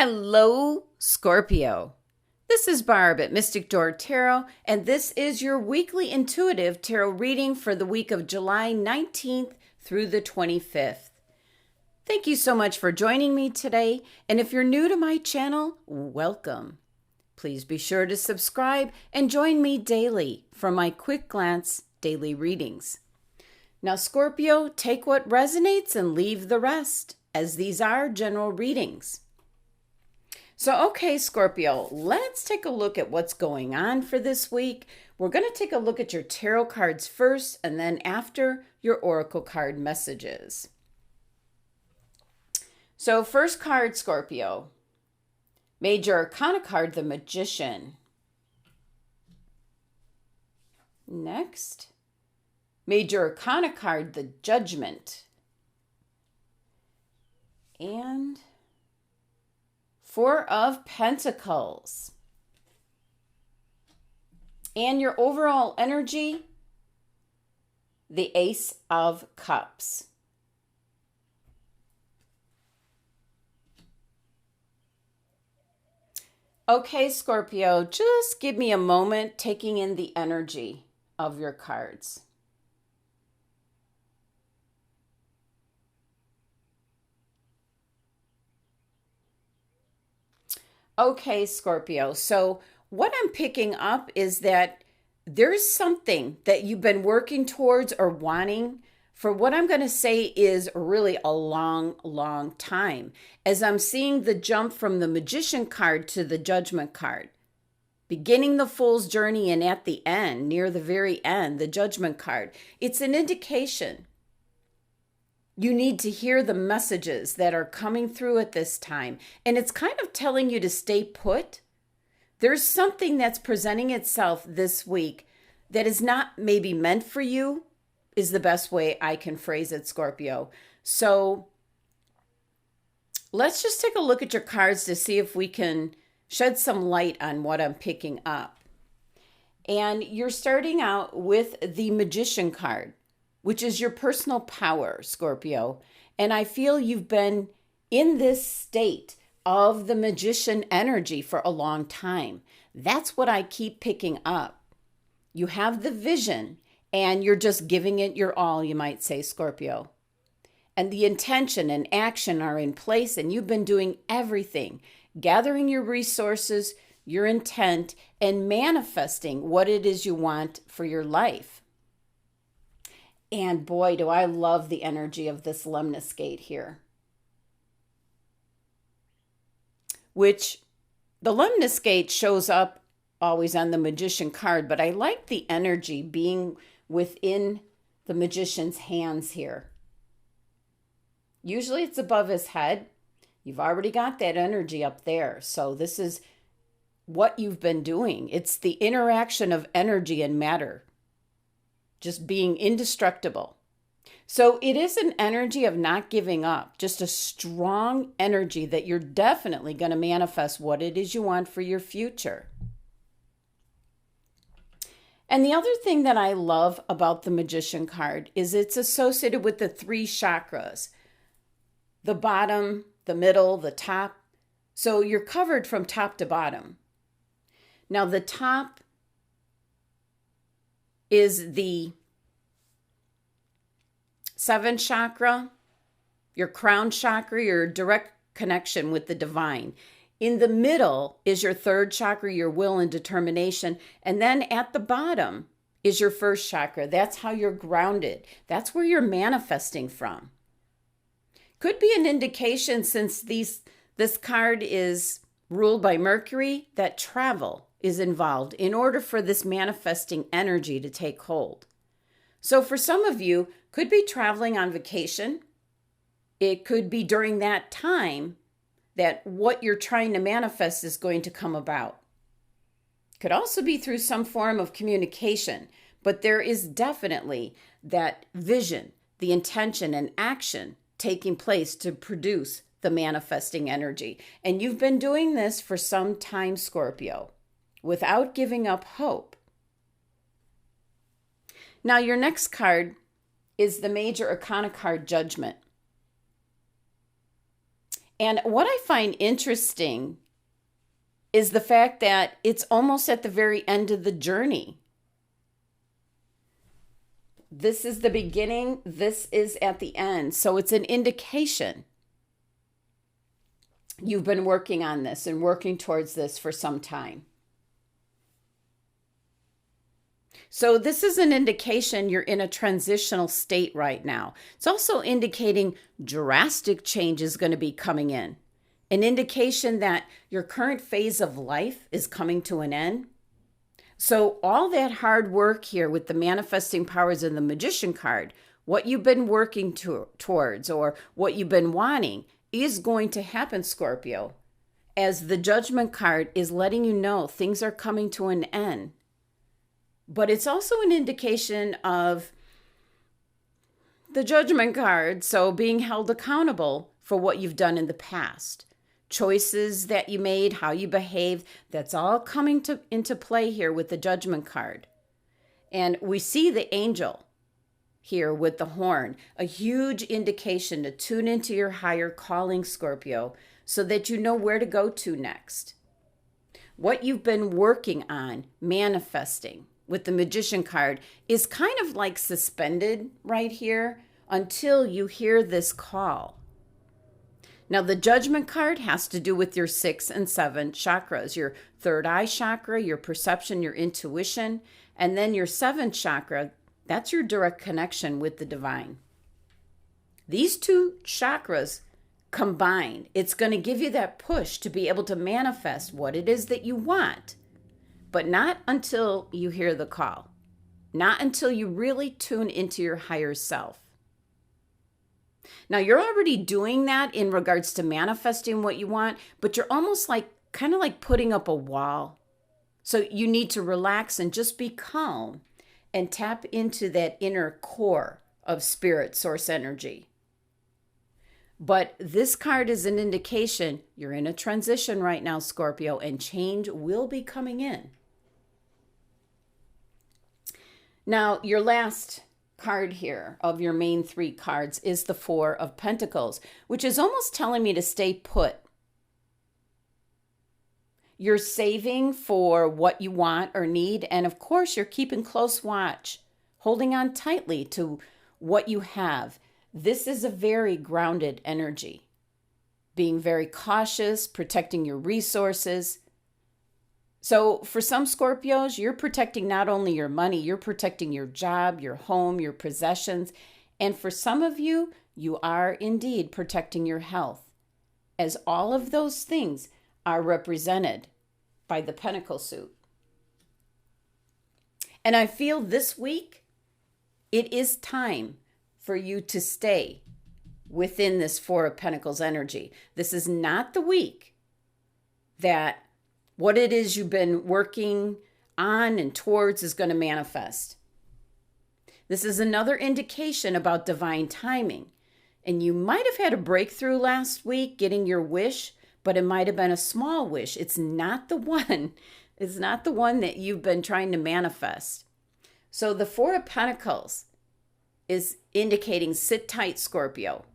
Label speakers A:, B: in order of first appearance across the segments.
A: Hello, Scorpio. This is Barb at Mystic Door Tarot, and this is your weekly intuitive tarot reading for the week of July 19th through the 25th. Thank you so much for joining me today, and if you're new to my channel, welcome. Please be sure to subscribe and join me daily for my quick glance daily readings. Now, Scorpio, take what resonates and leave the rest, as these are general readings. So, okay, Scorpio, let's take a look at what's going on for this week. We're going to take a look at your tarot cards first, and then after, your oracle card messages. So, first card, Scorpio. Major Arcana card, the Magician. Next, Major Arcana card, the Judgment. And Four of Pentacles. And your overall energy, the Ace of Cups. Okay, Scorpio, just give me a moment taking in the energy of your cards. Okay, Scorpio, so what I'm picking up is that there's something that you've been working towards or wanting for what I'm going to say is really a long, long time, as I'm seeing the jump from the Magician card to the Judgment card. Beginning the Fool's journey and at the end, near the very end, the Judgment card. It's an indication. You need to hear the messages that are coming through at this time. And it's kind of telling you to stay put. There's something that's presenting itself this week that is not maybe meant for you, is the best way I can phrase it, Scorpio. So let's just take a look at your cards to see if we can shed some light on what I'm picking up. And you're starting out with the Magician card, which is your personal power, Scorpio. And I feel you've been in this state of the Magician energy for a long time. That's what I keep picking up. You have the vision and you're just giving it your all, you might say, Scorpio. And the intention and action are in place, and you've been doing everything, gathering your resources, your intent, and manifesting what it is you want for your life. And boy, do I love the energy of this lemniscate here. Which the lemniscate shows up always on the Magician card, but I like the energy being within the Magician's hands here. Usually it's above his head. You've already got that energy up there. So this is what you've been doing. It's the interaction of energy and matter, just being indestructible. So it is an energy of not giving up, just a strong energy that you're definitely going to manifest what it is you want for your future. And the other thing that I love about the Magician card is it's associated with the three chakras, the bottom, the middle, the top. So you're covered from top to bottom. Now the top is the seventh chakra, your crown chakra, your direct connection with the divine. In the middle is your third chakra, your will and determination. And then at the bottom is your first chakra. That's how you're grounded. That's where you're manifesting from. Could be an indication, since this card is ruled by Mercury, that travel is involved in order for this manifesting energy to take hold. So for some of you, could be traveling on vacation. It could be during that time that what you're trying to manifest is going to come about. Could also be through some form of communication, but there is definitely that vision, the intention and action taking place to produce the manifesting energy. And you've been doing this for some time, Scorpio, without giving up hope. Now, your next card is the Major Arcana card, Judgment. And what I find interesting is the fact that it's almost at the very end of the journey. This is the beginning, this is at the end. So it's an indication you've been working on this and working towards this for some time. So this is an indication you're in a transitional state right now. It's also indicating drastic change is going to be coming in. An indication that your current phase of life is coming to an end. So all that hard work here with the manifesting powers and the Magician card, what you've been working towards or what you've been wanting is going to happen, Scorpio, as the Judgment card is letting you know things are coming to an end. But it's also an indication of the Judgment card, so being held accountable for what you've done in the past. Choices that you made, how you behaved, that's all coming into play here with the Judgment card. And we see the angel here with the horn, a huge indication to tune into your higher calling, Scorpio, so that you know where to go to next. What you've been working on, manifesting with the Magician card is kind of like suspended right here until you hear this call. Now, the Judgment card has to do with your 6 and 7 chakras, your third eye chakra, your perception, your intuition, and then your 7th chakra, that's your direct connection with the divine. These two chakras combined, it's going to give you that push to be able to manifest what it is that you want, but not until you hear the call, not until you really tune into your higher self. Now, you're already doing that in regards to manifesting what you want, but you're almost like, kind of like putting up a wall. So you need to relax and just be calm and tap into that inner core of spirit source energy. But this card is an indication you're in a transition right now, Scorpio, and change will be coming in. Now, your last card here of your main 3 cards is the 4 of Pentacles, which is almost telling me to stay put. You're saving for what you want or need, and of course, you're keeping close watch, holding on tightly to what you have. This is a very grounded energy, being very cautious, protecting your resources. So for some Scorpios, you're protecting not only your money, you're protecting your job, your home, your possessions. And for some of you, you are indeed protecting your health, as all of those things are represented by the Pentacle suit. And I feel this week, it is time for you to stay within this 4 of Pentacles energy. This is not the week that what it is you've been working on and towards is going to manifest. This is another indication about divine timing. And you might have had a breakthrough last week getting your wish, but it might have been a small wish. It's not the one. It's not the one that you've been trying to manifest. So the 4 of Pentacles is indicating sit tight, Scorpio.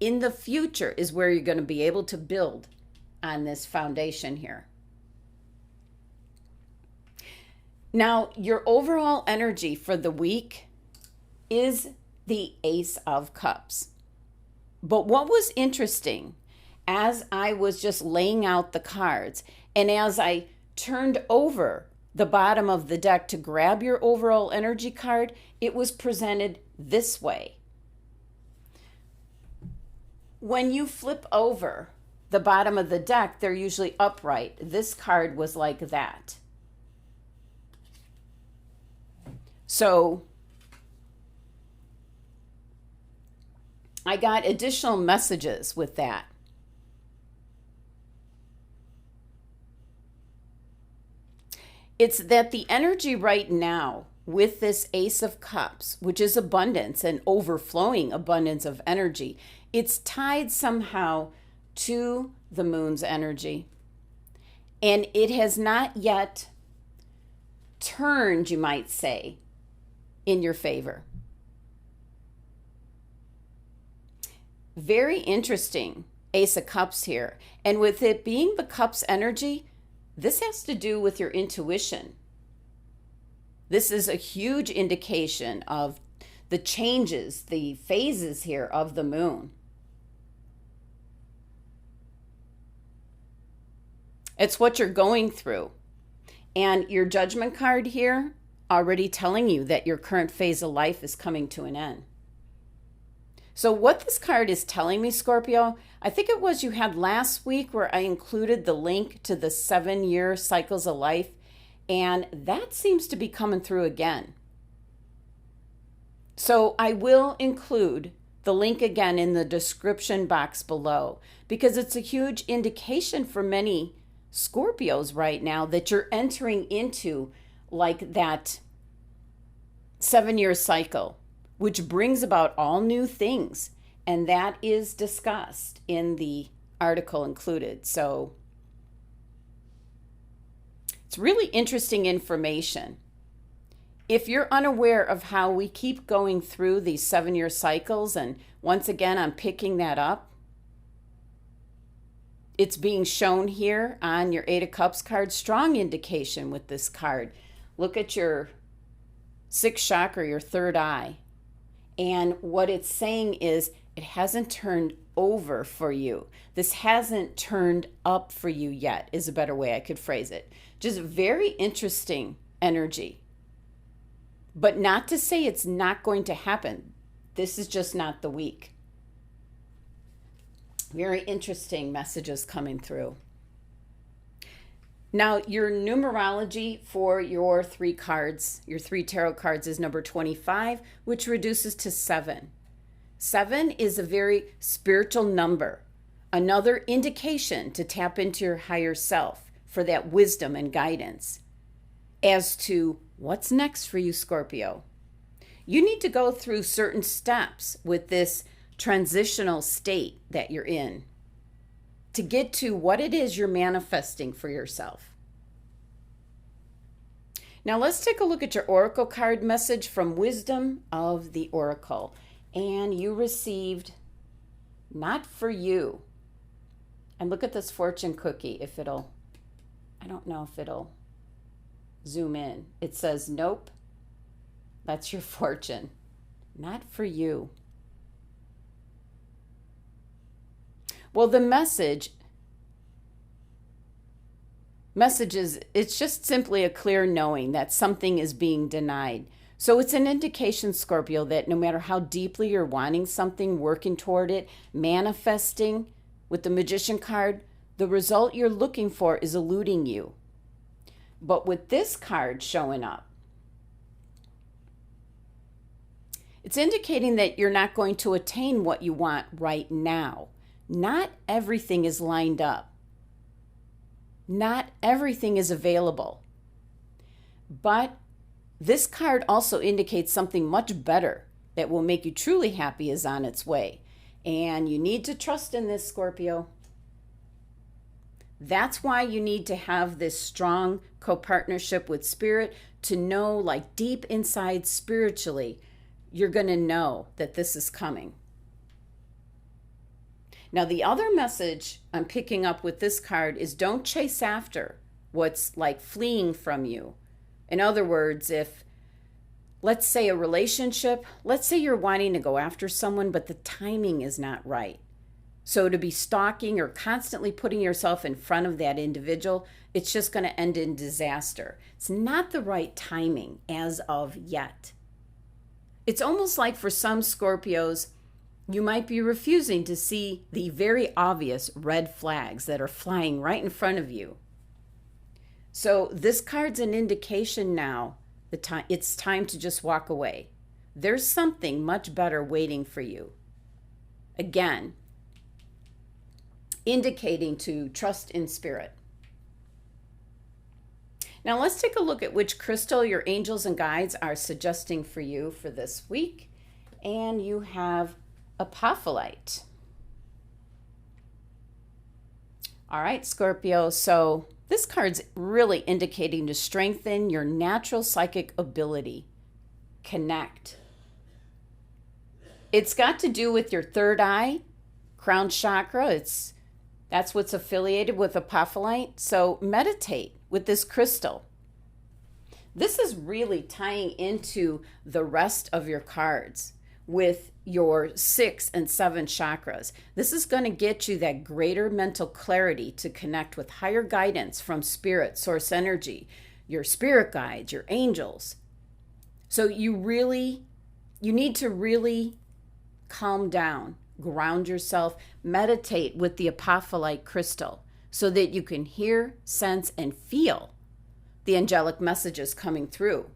A: In the future is where you're going to be able to build on this foundation here. Now, your overall energy for the week is the Ace of Cups. But what was interesting, as I was just laying out the cards, and as I turned over the bottom of the deck to grab your overall energy card, it was presented this way. When you flip over the bottom of the deck, they're usually upright. This card was like that. So I got additional messages with that. It's that the energy right now with this Ace of Cups, which is abundance and overflowing abundance of energy, it's tied somehow to the moon's energy. And it has not yet turned, you might say, in your favor. Very interesting Ace of Cups here. And with it being the Cups energy, this has to do with your intuition. This is a huge indication of the changes, the phases here of the moon. It's what you're going through. And your Judgment card here already telling you that your current phase of life is coming to an end. So what this card is telling me, Scorpio, I think it was you had last week where I included the link to the 7-year cycles of life, and that seems to be coming through again. So I will include the link again in the description box below, because it's a huge indication for many Scorpios right now that you're entering into like that 7-year cycle, which brings about all new things. And that is discussed in the article included. So it's really interesting information. If you're unaware of how we keep going through these 7-year cycles, and once again, I'm picking that up, it's being shown here on your 8 of Cups card. Strong indication with this card. Look at your 6th chakra, your third eye. And what it's saying is it hasn't turned over for you. This hasn't turned up for you yet, is a better way I could phrase it. Just very interesting energy. But not to say it's not going to happen. This is just not the week. Very interesting messages coming through. Now, your numerology for your 3 cards, your 3 tarot cards, is number 25, which reduces to 7. 7 is a very spiritual number, another indication to tap into your higher self for that wisdom and guidance as to what's next for you, Scorpio. You need to go through certain steps with this transitional state that you're in to get to what it is you're manifesting for yourself. Now let's take a look at your oracle card message from Wisdom of the Oracle. And you received not for you. And look at this fortune cookie, if it'll, I don't know if it'll zoom in. It says, nope, that's your fortune. Not for you. Well, the message is, it's just simply a clear knowing that something is being denied. So it's an indication, Scorpio, that no matter how deeply you're wanting something, working toward it, manifesting with the Magician card, the result you're looking for is eluding you. But with this card showing up, it's indicating that you're not going to attain what you want right now. Not everything is lined up. Not everything is available. But this card also indicates something much better that will make you truly happy is on its way. And you need to trust in this, Scorpio. That's why you need to have this strong co-partnership with Spirit to know, like deep inside spiritually, you're going to know that this is coming. Now, the other message I'm picking up with this card is don't chase after what's like fleeing from you. In other words, if, let's say a relationship, let's say you're wanting to go after someone, but the timing is not right. So to be stalking or constantly putting yourself in front of that individual, it's just going to end in disaster. It's not the right timing as of yet. It's almost like for some Scorpios, you might be refusing to see the very obvious red flags that are flying right in front of you. So this card's an indication now that it's time to just walk away. There's something much better waiting for you. Again, indicating to trust in Spirit. Now let's take a look at which crystal your angels and guides are suggesting for you for this week. And you have Apophyllite. All right, Scorpio, so this card's really indicating to strengthen your natural psychic ability. Connect. It's got to do with your third eye, crown chakra. That's what's affiliated with apophyllite. So meditate with this crystal. This is really tying into the rest of your cards with your 6 and 7 chakras. This is going to get you that greater mental clarity to connect with higher guidance from spirit, source energy, your spirit guides, your angels. So you need to really calm down, ground yourself, meditate with the apophyllite crystal so that you can hear, sense, and feel the angelic messages coming through.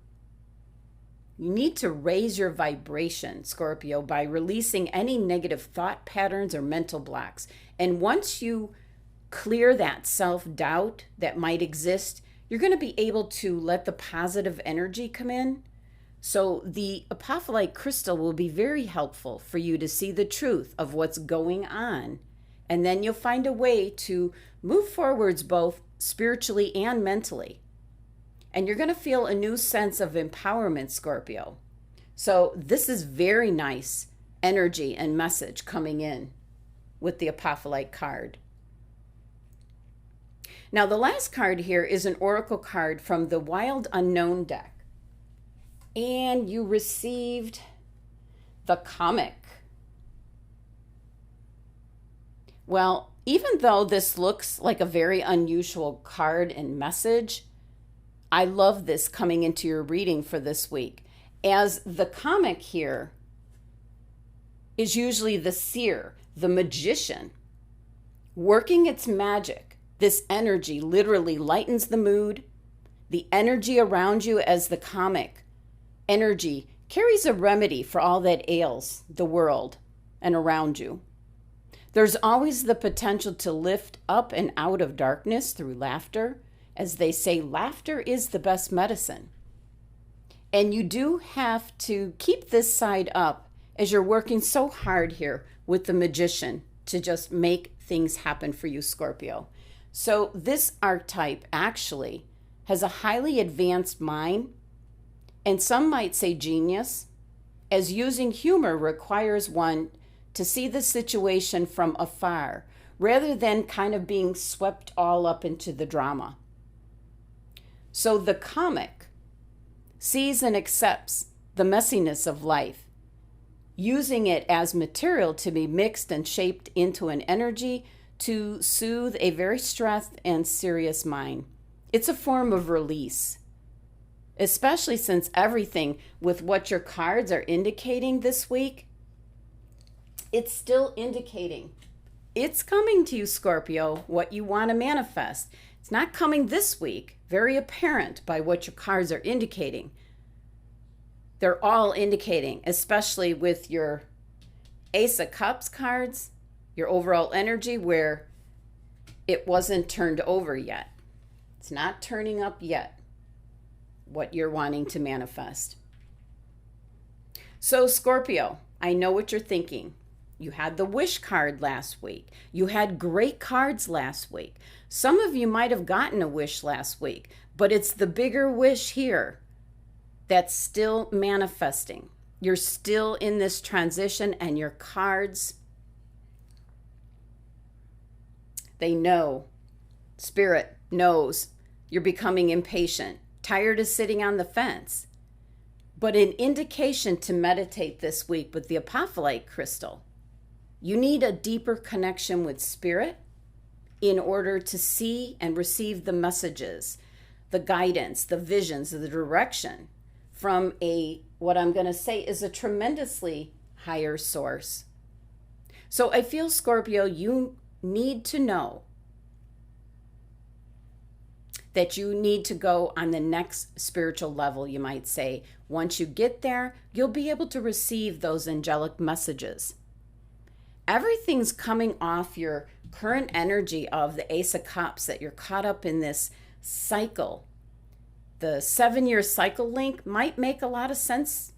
A: You need to raise your vibration, Scorpio, by releasing any negative thought patterns or mental blocks. And once you clear that self-doubt that might exist, you're going to be able to let the positive energy come in. So the apophyllite crystal will be very helpful for you to see the truth of what's going on. And then you'll find a way to move forwards both spiritually and mentally. And you're going to feel a new sense of empowerment, Scorpio. So this is very nice energy and message coming in with the apophyllite card. Now, the last card here is an oracle card from the Wild Unknown deck. And you received the comic. Well, even though this looks like a very unusual card and message, I love this coming into your reading for this week, as the comic here is usually the seer, the magician, working its magic. This energy literally lightens the mood. The energy around you as the comic energy carries a remedy for all that ails the world and around you. There's always the potential to lift up and out of darkness through laughter. As they say, laughter is the best medicine. And you do have to keep this side up as you're working so hard here with the magician to just make things happen for you, Scorpio. So this archetype actually has a highly advanced mind, and some might say genius, as using humor requires one to see the situation from afar rather than kind of being swept all up into the drama. So the comic sees and accepts the messiness of life, using it as material to be mixed and shaped into an energy to soothe a very stressed and serious mind. It's a form of release, especially since everything with what your cards are indicating this week, it's still indicating. It's coming to you, Scorpio, what you want to manifest. It's not coming this week, very apparent by what your cards are indicating. They're all indicating, especially with your Ace of Cups cards, your overall energy where it wasn't turned over yet. It's not turning up yet, what you're wanting to manifest. So Scorpio, I know what you're thinking. You had the wish card last week. You had great cards last week. Some of you might have gotten a wish last week, but it's the bigger wish here that's still manifesting. You're still in this transition, and your cards, they know. Spirit knows you're becoming impatient, tired of sitting on the fence. But an indication to meditate this week with the apophyllite crystal. You need a deeper connection with spirit in order to see and receive the messages, the guidance, the visions, the direction from what I'm going to say is a tremendously higher source. So I feel, Scorpio, you need to know that you need to go on the next spiritual level, you might say. Once you get there, you'll be able to receive those angelic messages. Everything's coming off your current energy of the Ace of Cups, that you're caught up in this cycle. The 7-year cycle link might make a lot of sense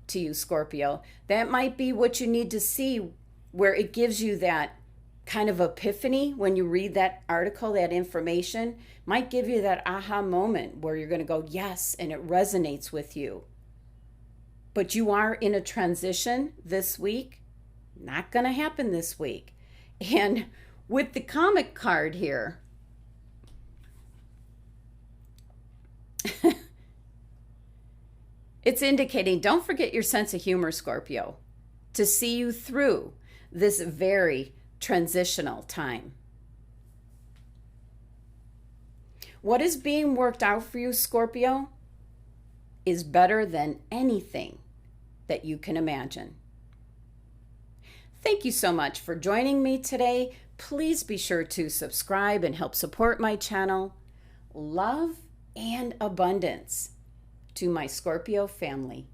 A: to you, Scorpio. That might be what you need to see, where it gives you that kind of epiphany when you read that article, that information. Might give you that aha moment where you're going to go, yes, and it resonates with you. But you are in a transition this week. Not going to happen this week. And with the comic card here, it's indicating don't forget your sense of humor, Scorpio, to see you through this very transitional time. What is being worked out for you, Scorpio, is better than anything that you can imagine. Thank you so much for joining me today. Please be sure to subscribe and help support my channel. Love and abundance to my Scorpio family.